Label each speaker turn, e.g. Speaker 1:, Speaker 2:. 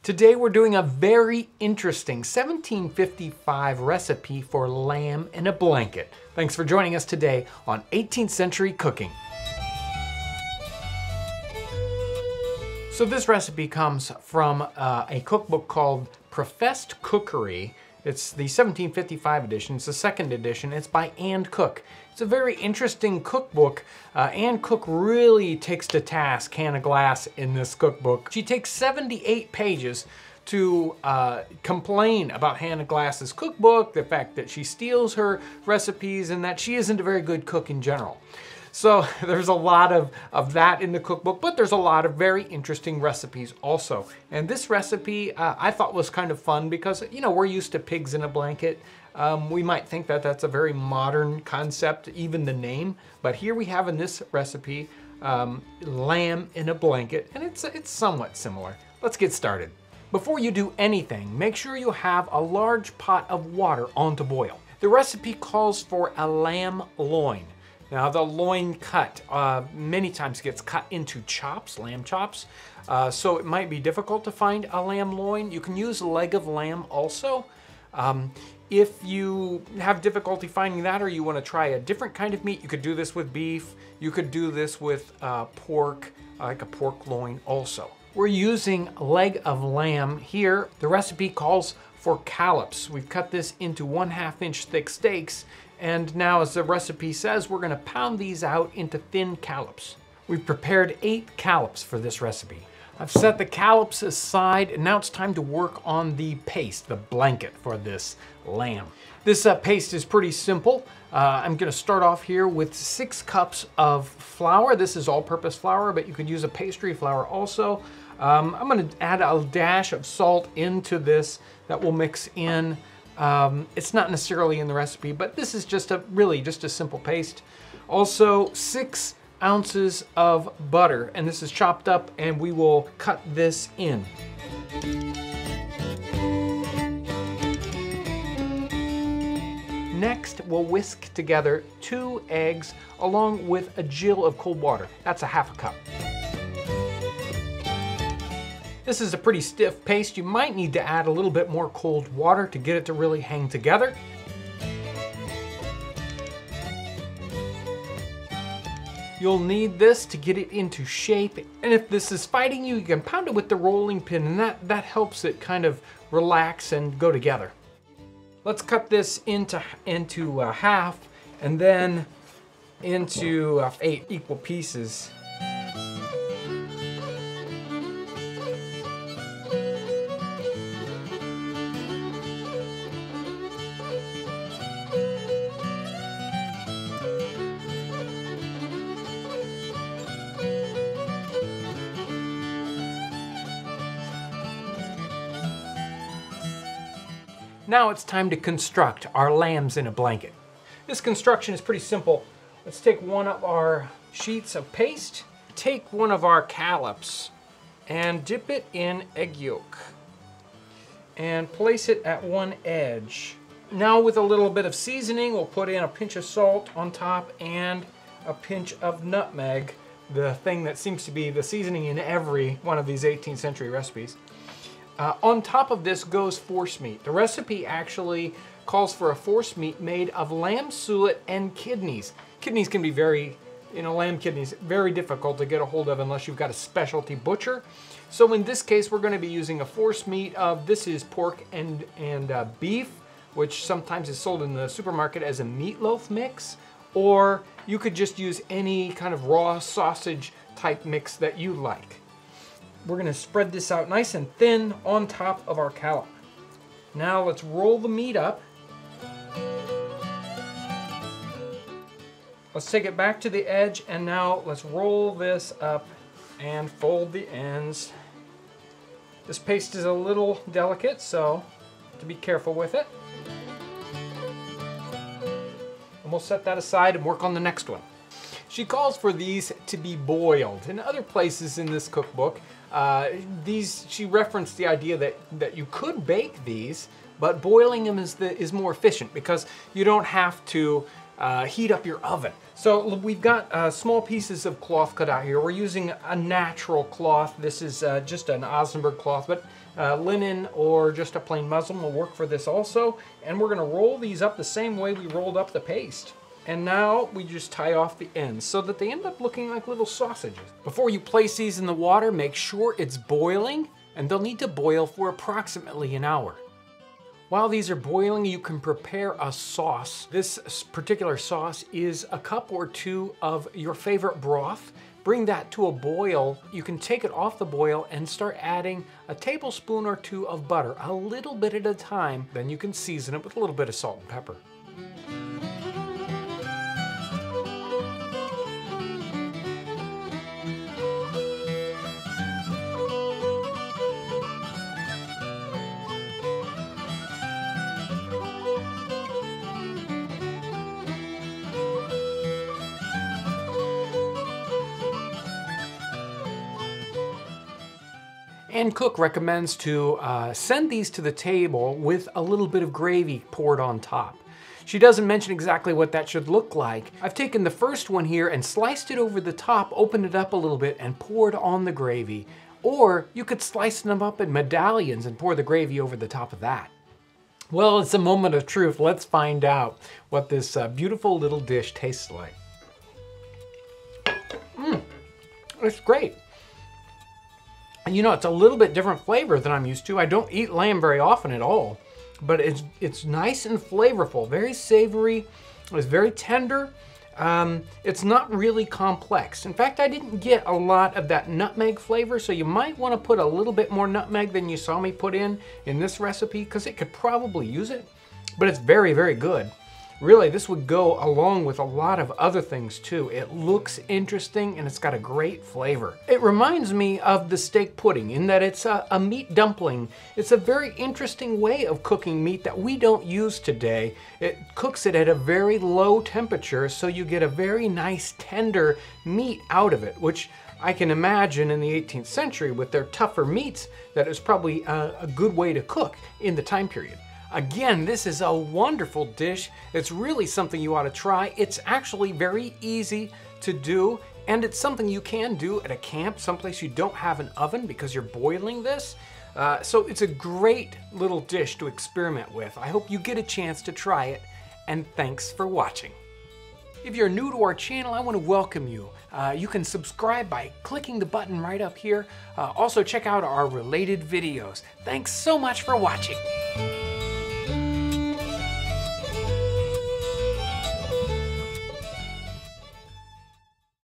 Speaker 1: Today we're doing a very interesting 1755 recipe for lamb in a blanket. Thanks for joining us today on 18th Century Cooking. So this recipe comes from a cookbook called Professed Cookery. It's the 1755 edition. It's the second edition. It's by Anne Cook. It's a very interesting cookbook. Anne Cook really takes to task Hannah Glass in this cookbook. She takes 78 pages to complain about Hannah Glass's cookbook, the fact that she steals her recipes, and that she isn't a very good cook in general. So there's a lot of that in the cookbook, but there's a lot of very interesting recipes also. And this recipe I thought was kind of fun because, you know, we're used to pigs in a blanket. We might think that that's a very modern concept, even the name. But here we have in this recipe, lamb in a blanket, and it's somewhat similar. Let's get started. Before you do anything, make sure you have a large pot of water on to boil. The recipe calls for a lamb loin. Now the loin cut many times gets cut into chops, lamb chops, so it might be difficult to find a lamb loin. You can use leg of lamb also. If you have difficulty finding that or you want to try a different kind of meat, you could do this with beef. You could do this with pork, like a pork loin also. We're using leg of lamb here. The recipe calls for collops. We've cut this into 1/2 inch thick steaks. And now, as the recipe says, we're gonna pound these out into thin collops. We've prepared 8 collops for this recipe. I've set the collops aside, and now it's time to work on the paste, the blanket for this lamb. This paste is pretty simple. I'm gonna start off here with 6 cups of flour. This is all-purpose flour, but you could use a pastry flour also. I'm gonna add a dash of salt into that will mix in. It's not necessarily in the recipe, but this is really just a simple paste. Also 6 ounces of butter, and this is chopped up, and we will cut this in. Next, we'll whisk together 2 eggs along with a gill of cold water. That's a 1/2 cup. This is a pretty stiff paste. You might need to add a little bit more cold water to get it to really hang together. You'll need this to get it into shape. And if this is fighting you, you can pound it with the rolling pin, and that helps it kind of relax and go together. Let's cut this into half and then into 8 equal pieces. Now it's time to construct our lambs in a blanket. This construction is pretty simple. Let's take one of our sheets of paste, take one of our collops, and dip it in egg yolk, and place it at one edge. Now with a little bit of seasoning, we'll put in a pinch of salt on top and a pinch of nutmeg, the thing that seems to be the seasoning in every one of these 18th century recipes. On top of this goes forcemeat. The recipe actually calls for a forcemeat made of lamb suet and kidneys. Kidneys can be lamb kidneys, very difficult to get a hold of unless you've got a specialty butcher. So in this case, we're going to be using a forcemeat of, this is pork and beef, which sometimes is sold in the supermarket as a meatloaf mix, or you could just use any kind of raw sausage type mix that you like. We're gonna spread this out nice and thin on top of our collop. Now let's roll the meat up. Let's take it back to the edge, and now let's roll this up and fold the ends. This paste is a little delicate, so to be careful with it. And we'll set that aside and work on the next one. She calls for these to be boiled. In other places in this cookbook, she referenced the idea that you could bake these, but boiling them is more efficient because you don't have to heat up your oven. So we've got small pieces of cloth cut out here. We're using a natural cloth. This is just an Osnaburg cloth, but Linen or just a plain muslin will work for this also. And we're gonna roll these up the same way we rolled up the paste. And now we just tie off the ends so that they end up looking like little sausages. Before you place these in the water, make sure it's boiling, and they'll need to boil for approximately an hour. While these are boiling, you can prepare a sauce. This particular sauce is a cup or two of your favorite broth. Bring that to a boil. You can take it off the boil and start adding a tablespoon or two of butter, a little bit at a time. Then you can season it with a little bit of salt and pepper. And Cook recommends to send these to the table with a little bit of gravy poured on top. She doesn't mention exactly what that should look like. I've taken the first one here and sliced it over the top, opened it up a little bit, and poured on the gravy. Or you could slice them up in medallions and pour the gravy over the top of that. Well, it's a moment of truth. Let's find out what this beautiful little dish tastes like. It's great. You know, it's a little bit different flavor than I'm used to. I don't eat lamb very often at all, but it's nice and flavorful, very savory. It's very tender. It's not really complex. In fact, I didn't get a lot of that nutmeg flavor, so you might want to put a little bit more nutmeg than you saw me put in this recipe, because it could probably use it, but it's very, very good. Really, this would go along with a lot of other things too. It looks interesting and it's got a great flavor. It reminds me of the steak pudding in that it's a meat dumpling. It's a very interesting way of cooking meat that we don't use today. It cooks it at a very low temperature, so you get a very nice tender meat out of it, which I can imagine in the 18th century with their tougher meats, that is probably a good way to cook in the time period. Again, this is a wonderful dish. It's really something you ought to try. It's actually very easy to do, and it's something you can do at a camp, someplace you don't have an oven because you're boiling this. So it's a great little dish to experiment with. I hope you get a chance to try it, and thanks for watching. If you're new to our channel, I want to welcome you. You can subscribe by clicking the button right up here. Also check out our related videos. Thanks so much for watching.